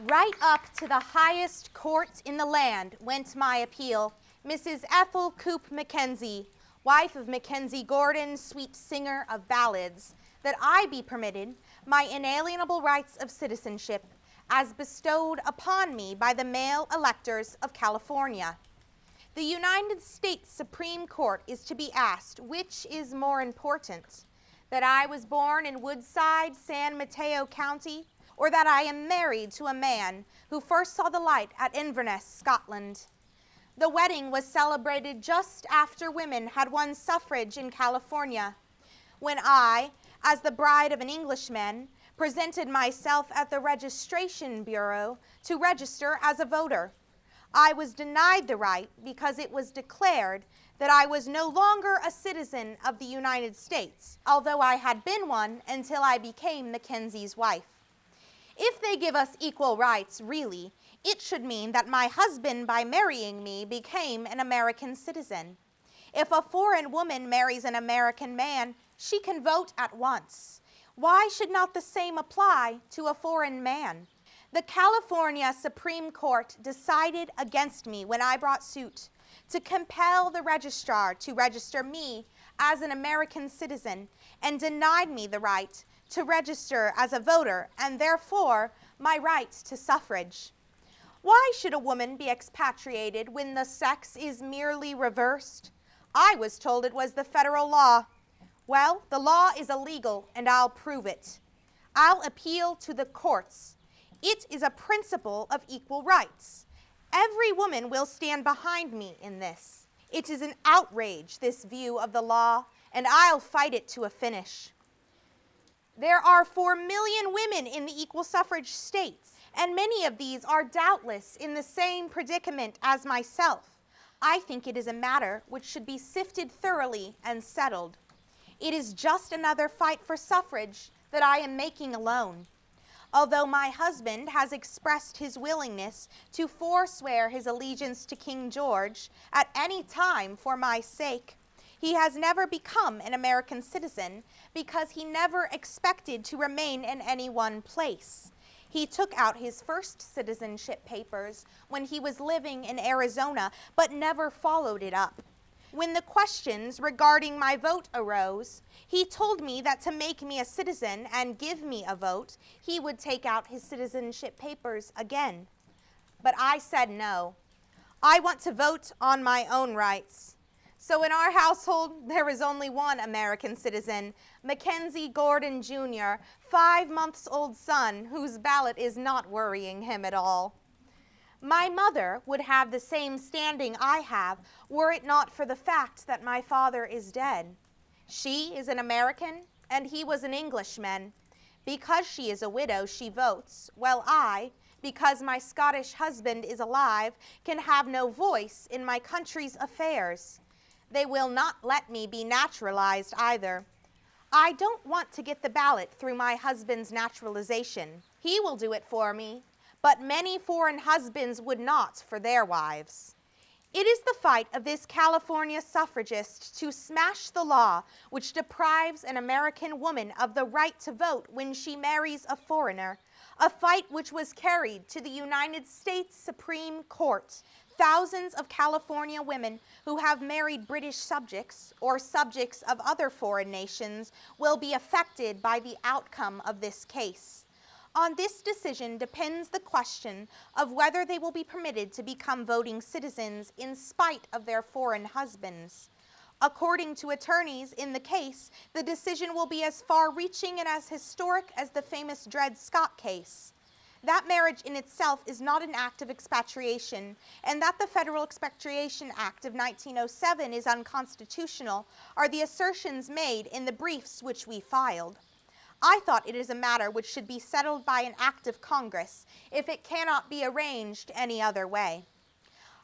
Right up to the highest court in the land went my appeal. Mrs. Ethel Mackenzie, wife of Mackenzie Gordon, sweet singer of ballads, that I be permitted my inalienable rights of citizenship as bestowed upon me by the male electors of California. The United States Supreme Court is to be asked which is more important, that I was born in Woodside, San Mateo County, or that I am married to a man who first saw the light at Inverness, Scotland. The wedding was celebrated just after women had won suffrage in California, when I, as the bride of an Englishman, presented myself at the Registration Bureau to register as a voter. I was denied the right because it was declared that I was no longer a citizen of the United States, although I had been one until I became Mackenzie's wife. If they give us equal rights, really, it should mean that my husband, by marrying me, became an American citizen. If a foreign woman marries an American man, she can vote at once. Why should not the same apply to a foreign man? The California Supreme Court decided against me when I brought suit to compel the registrar to register me as an American citizen and denied me the right to register as a voter and therefore my right to suffrage. Why should a woman be expatriated when the sex is merely reversed? I was told it was the federal law. Well, the law is illegal and I'll prove it. I'll appeal to the courts. It is a principle of equal rights. Every woman will stand behind me in this. It is an outrage, this view of the law, and I'll fight it to a finish. There are 4 million women in the equal suffrage states, and many of these are doubtless in the same predicament as myself. I think it is a matter which should be sifted thoroughly and settled. It is just another fight for suffrage that I am making alone. Although my husband has expressed his willingness to forswear his allegiance to King George at any time for my sake, he has never become an American citizen because he never expected to remain in any one place. He took out his first citizenship papers when he was living in Arizona, but never followed it up. When the questions regarding my vote arose, he told me that to make me a citizen and give me a vote, he would take out his citizenship papers again. But I said no. I want to vote on my own rights. So in our household, there is only one American citizen, Mackenzie Gordon Jr., 5-month-old son, whose ballot is not worrying him at all. My mother would have the same standing I have were it not for the fact that my father is dead. She is an American, and he was an Englishman. Because she is a widow, she votes, while I, because my Scottish husband is alive, can have no voice in my country's affairs. They will not let me be naturalized either. I don't want to get the ballot through my husband's naturalization. He will do it for me, but many foreign husbands would not for their wives. It is the fight of this California suffragist to smash the law which deprives an American woman of the right to vote when she marries a foreigner, a fight which was carried to the United States Supreme Court. Thousands of California women who have married British subjects or subjects of other foreign nations will be affected by the outcome of this case. On this decision depends the question of whether they will be permitted to become voting citizens in spite of their foreign husbands. According to attorneys in the case, the decision will be as far-reaching and as historic as the famous Dred Scott case. That marriage in itself is not an act of expatriation, and that the Federal Expatriation Act of 1907 is unconstitutional are the assertions made in the briefs which we filed. I thought it is a matter which should be settled by an act of Congress, if it cannot be arranged any other way.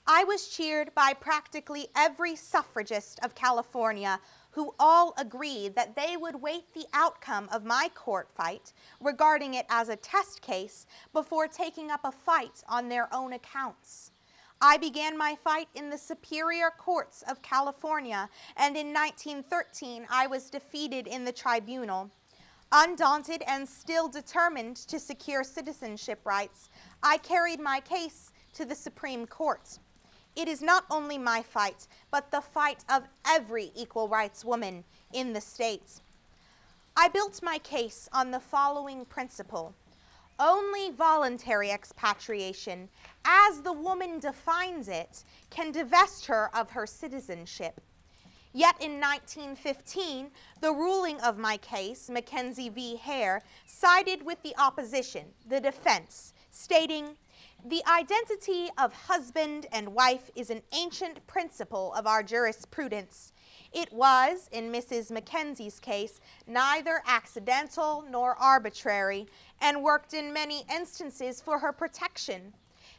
I was cheered by practically every suffragist of California who all agreed that they would wait the outcome of my court fight, regarding it as a test case, before taking up a fight on their own accounts. I began my fight in the superior courts of California, and in 1913 I was defeated in the tribunal. Undaunted and still determined to secure citizenship rights, I carried my case to the Supreme Court. It is not only my fight, but the fight of every equal rights woman in the state. I built my case on the following principle. Only voluntary expatriation, as the woman defines it, can divest her of her citizenship. Yet in 1915, the ruling of my case, Mackenzie v. Hare, sided with the opposition, the defense, stating, "The identity of husband and wife is an ancient principle of our jurisprudence. It was, in Mrs. Mackenzie's case, neither accidental nor arbitrary, and worked in many instances for her protection.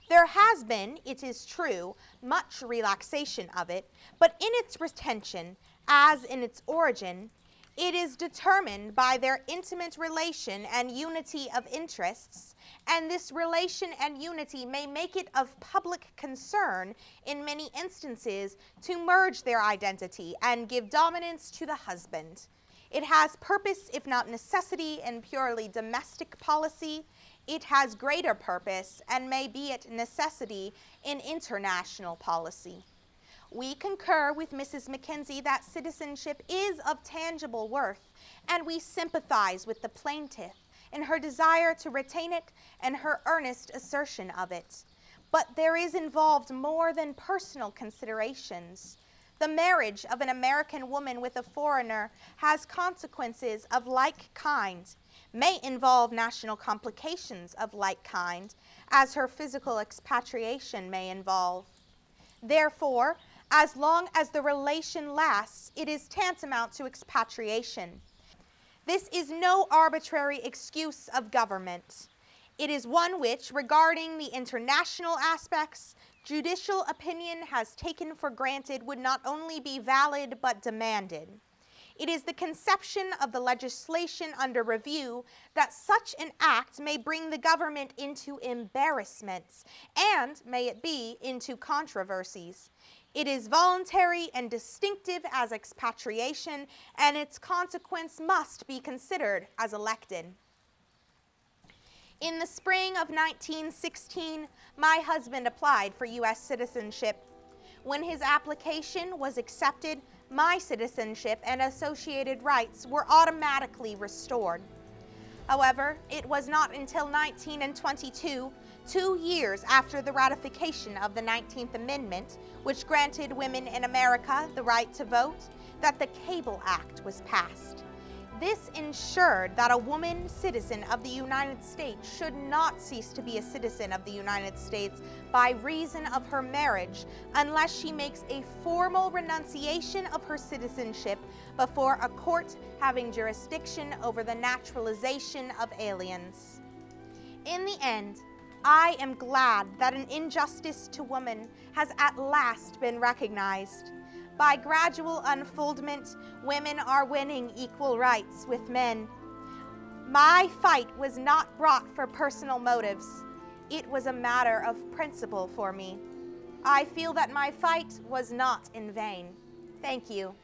There has been, it is true, much relaxation of it, but in its retention, as in its origin, it is determined by their intimate relation and unity of interests, and this relation and unity may make it of public concern in many instances to merge their identity and give dominance to the husband. It has purpose, if not necessity, in purely domestic policy. It has greater purpose and may be at necessity in international policy. We concur with Mrs. Mackenzie that citizenship is of tangible worth, and we sympathize with the plaintiff in her desire to retain it and her earnest assertion of it. But there is involved more than personal considerations. The marriage of an American woman with a foreigner has consequences of like kind, may involve national complications of like kind, as her physical expatriation may involve. Therefore, as long as the relation lasts, it is tantamount to expatriation. This is no arbitrary excuse of government. It is one which, regarding the international aspects, judicial opinion has taken for granted would not only be valid but demanded. It is the conception of the legislation under review that such an act may bring the government into embarrassments, and, may it be, into controversies. It is voluntary and distinctive as expatriation, and its consequence must be considered as elected. In the spring of 1916, my husband applied for U.S. citizenship. When his application was accepted, my citizenship and associated rights were automatically restored. However, it was not until 1922, 2 years after the ratification of the 19th Amendment, which granted women in America the right to vote, that the Cable Act was passed. This ensured that a woman citizen of the United States should not cease to be a citizen of the United States by reason of her marriage unless she makes a formal renunciation of her citizenship before a court having jurisdiction over the naturalization of aliens. In the end, I am glad that an injustice to woman has at last been recognized. By gradual unfoldment, women are winning equal rights with men. My fight was not brought for personal motives. It was a matter of principle for me. I feel that my fight was not in vain. Thank you.